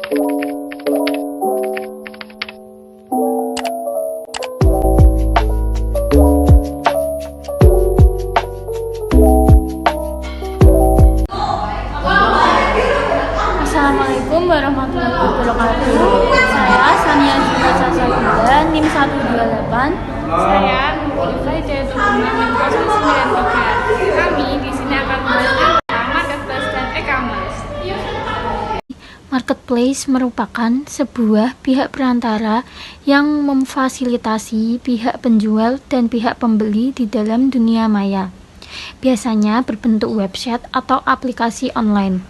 Assalamualaikum warahmatullahi wabarakatuh. Saya Sania Zubir Sasabida, NIM 128. Saya Nurulifah Hidayatullah NIM 093. Kami di sini akan membahas tentang marketplace dan e-commerce. Marketplace merupakan sebuah pihak perantara yang memfasilitasi pihak penjual dan pihak pembeli di dalam dunia maya. Biasanya berbentuk website atau aplikasi online.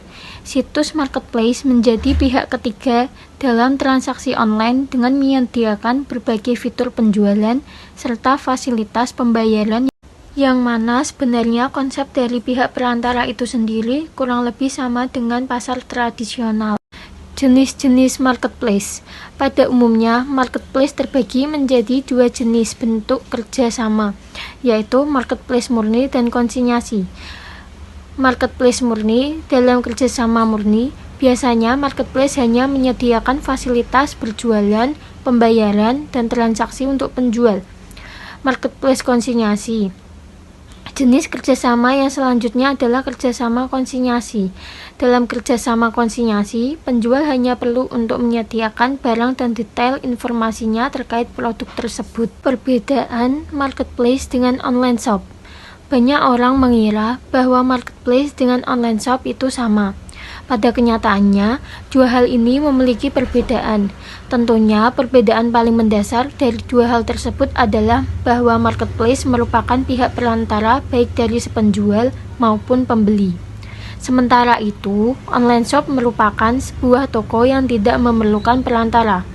Situs marketplace menjadi pihak ketiga dalam transaksi online dengan menyediakan berbagai fitur penjualan serta fasilitas pembayaran yang mana sebenarnya konsep dari pihak perantara itu sendiri kurang lebih sama dengan pasar tradisional. Jenis-jenis marketplace. Pada umumnya, marketplace terbagi menjadi dua jenis bentuk kerjasama, yaitu marketplace murni dan konsinyasi. Marketplace murni, dalam kerjasama murni, biasanya marketplace hanya menyediakan fasilitas berjualan, pembayaran, dan transaksi untuk penjual. Marketplace konsinyasi. Jenis kerjasama yang selanjutnya adalah kerjasama konsinyasi. Dalam kerjasama konsinyasi, penjual hanya perlu untuk menyediakan barang dan detail informasinya terkait produk tersebut. Perbedaan marketplace dengan online shop. Banyak orang mengira bahwa marketplace dengan online shop itu sama. Pada kenyataannya, dua hal ini memiliki perbedaan. Tentunya, perbedaan paling mendasar dari dua hal tersebut adalah bahwa marketplace merupakan pihak perantara baik dari si penjual maupun pembeli. Sementara itu, online shop merupakan sebuah toko yang tidak memerlukan perantara.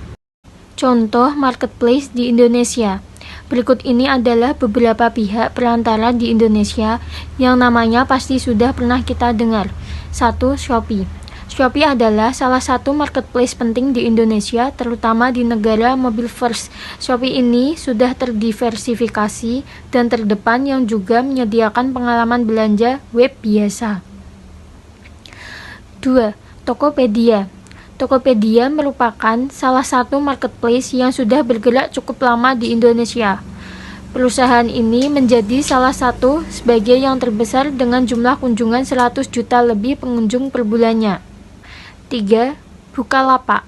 Contoh marketplace di Indonesia. Berikut ini adalah beberapa pihak perantara di Indonesia yang namanya pasti sudah pernah kita dengar. 1. Shopee. Shopee adalah salah satu marketplace penting di Indonesia, terutama di negara mobile first. Shopee ini sudah terdiversifikasi dan terdepan yang juga menyediakan pengalaman belanja web biasa. 2. Tokopedia. Tokopedia merupakan salah satu marketplace yang sudah bergerak cukup lama di Indonesia. Perusahaan ini menjadi salah satu sebagai yang terbesar dengan jumlah kunjungan 100 juta lebih pengunjung per bulannya. 3. Bukalapak.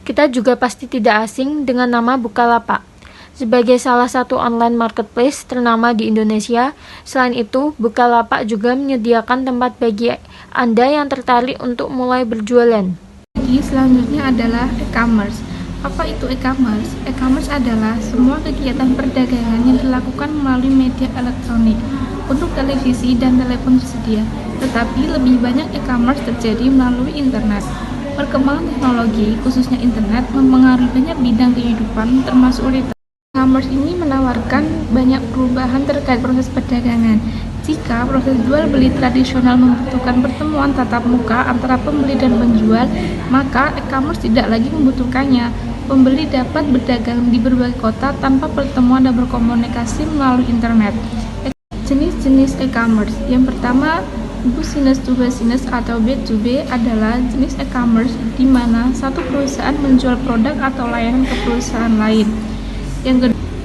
Kita juga pasti tidak asing dengan nama Bukalapak. Sebagai salah satu online marketplace ternama di Indonesia, selain itu, Bukalapak juga menyediakan tempat bagi Anda yang tertarik untuk mulai berjualan. Selanjutnya adalah e-commerce. Apa itu e-commerce? E-commerce adalah semua kegiatan perdagangan yang dilakukan melalui media elektronik. Untuk televisi dan telepon tersedia, tetapi lebih banyak e-commerce terjadi melalui internet. Perkembangan teknologi, khususnya internet, mempengaruhi banyak bidang kehidupan termasuk retail. E-commerce ini menawarkan banyak perubahan terkait proses perdagangan. Jika proses jual beli tradisional membutuhkan pertemuan tatap muka antara pembeli dan penjual, maka e-commerce tidak lagi membutuhkannya. Pembeli dapat berdagang di berbagai kota tanpa pertemuan dan berkomunikasi melalui internet. Jenis-jenis e-commerce. Yang pertama, business to business atau B2B adalah jenis e-commerce di mana satu perusahaan menjual produk atau layanan ke perusahaan lain.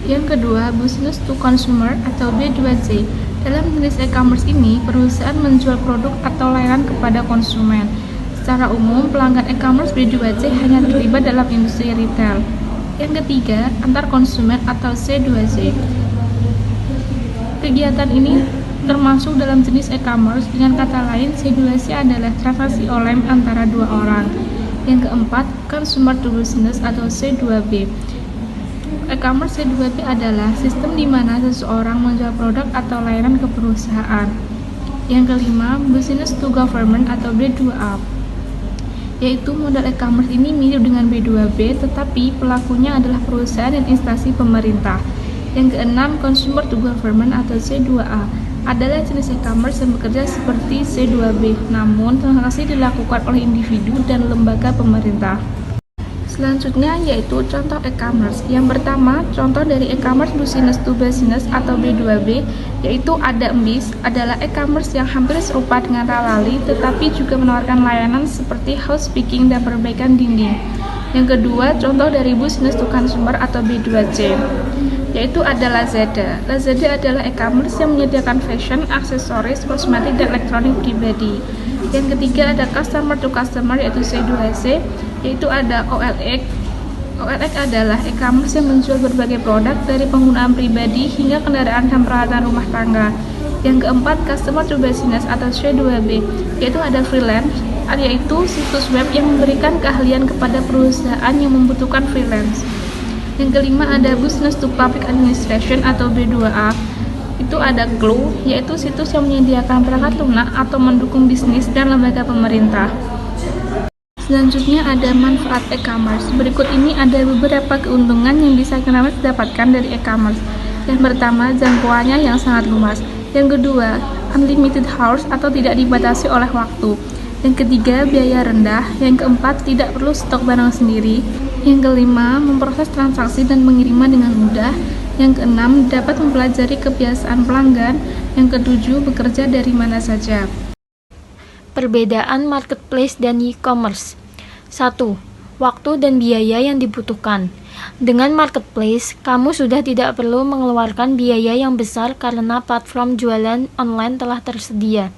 Yang kedua, business to consumer atau B2C. Dalam jenis e-commerce ini, perusahaan menjual produk atau layanan kepada konsumen. Secara umum, pelanggan e-commerce B2C hanya terlibat dalam industri retail. Yang ketiga, antar konsumen atau C2C. Kegiatan ini termasuk dalam jenis e-commerce. Dengan kata lain, C2C adalah transaksi online antara dua orang. Yang keempat, consumer to business atau C2B. E-commerce C2B adalah sistem di mana seseorang menjual produk atau layanan ke perusahaan. Yang kelima, business to government atau B2A, yaitu model e-commerce ini mirip dengan B2B, tetapi pelakunya adalah perusahaan dan instansi pemerintah. Yang keenam, consumer to government atau C2A, adalah jenis e-commerce yang bekerja seperti C2B, namun transaksi dilakukan oleh individu dan lembaga pemerintah. Selanjutnya yaitu contoh e-commerce. Yang pertama, contoh dari e-commerce business to business atau B2B, yaitu ada Embis, adalah e-commerce yang hampir serupa dengan Ralali, tetapi juga menawarkan layanan seperti housekeeping dan perbaikan dinding. Yang kedua, contoh dari business to consumer atau B2C, yaitu ada Lazada. Lazada adalah e-commerce yang menyediakan fashion, aksesoris, kosmetik, dan elektronik pribadi. Yang ketiga ada customer to customer, yaitu C2C, yaitu ada OLX. OLX adalah e-commerce yang menjual berbagai produk dari penggunaan pribadi hingga kendaraan dan peralatan rumah tangga. Yang keempat, customer to business atau C2B, yaitu ada freelance, yaitu situs web yang memberikan keahlian kepada perusahaan yang membutuhkan freelance. Yang kelima ada business to public administration atau B2A, itu ada Clue, yaitu situs yang menyediakan perangkat lunak atau mendukung bisnis dan lembaga pemerintah. Selanjutnya ada manfaat e-commerce. Berikut ini ada beberapa keuntungan yang bisa e-commerce dapatkan dari e-commerce. Yang pertama, jangkauannya yang sangat luas. Yang kedua, unlimited hours atau tidak dibatasi oleh waktu. Yang ketiga, biaya rendah. Yang keempat, tidak perlu stok barang sendiri. Yang kelima, memproses transaksi dan pengiriman dengan mudah. Yang keenam, dapat mempelajari kebiasaan pelanggan. Yang ketujuh, bekerja dari mana saja. Perbedaan marketplace dan e-commerce. 1. Waktu dan biaya yang dibutuhkan. Dengan marketplace, kamu sudah tidak perlu mengeluarkan biaya yang besar karena platform jualan online telah tersedia.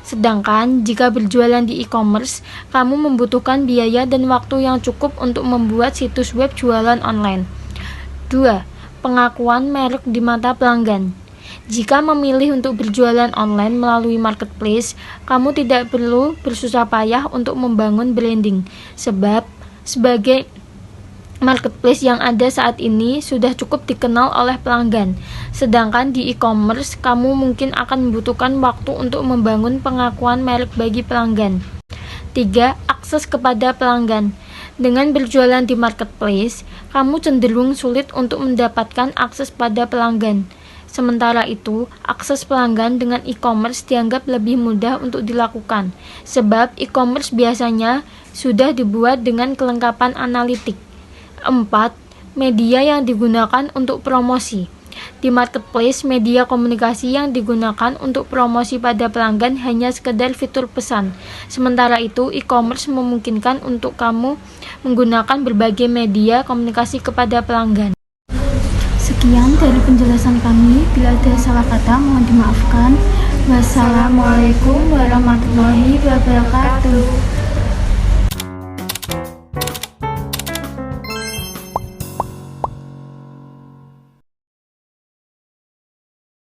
Sedangkan jika berjualan di e-commerce, kamu membutuhkan biaya dan waktu yang cukup untuk membuat situs web jualan online. 2. Pengakuan merek di mata pelanggan. Jika memilih untuk berjualan online melalui marketplace, kamu tidak perlu bersusah payah untuk membangun branding, sebab sebagai marketplace yang ada saat ini sudah cukup dikenal oleh pelanggan. Sedangkan di e-commerce, kamu mungkin akan membutuhkan waktu untuk membangun pengakuan merek bagi pelanggan. 3. Akses kepada pelanggan. Dengan berjualan di marketplace, kamu cenderung sulit untuk mendapatkan akses pada pelanggan. Sementara itu, akses pelanggan dengan e-commerce dianggap lebih mudah untuk dilakukan, sebab e-commerce biasanya sudah dibuat dengan kelengkapan analitik. 4. Media yang digunakan untuk promosi. Di marketplace, media komunikasi yang digunakan untuk promosi pada pelanggan hanya sekedar fitur pesan. Sementara itu, e-commerce memungkinkan untuk kamu menggunakan berbagai media komunikasi kepada pelanggan. Sekian dari penjelasan kami. Bila ada salah kata, mohon dimaafkan. Wassalamualaikum warahmatullahi wabarakatuh.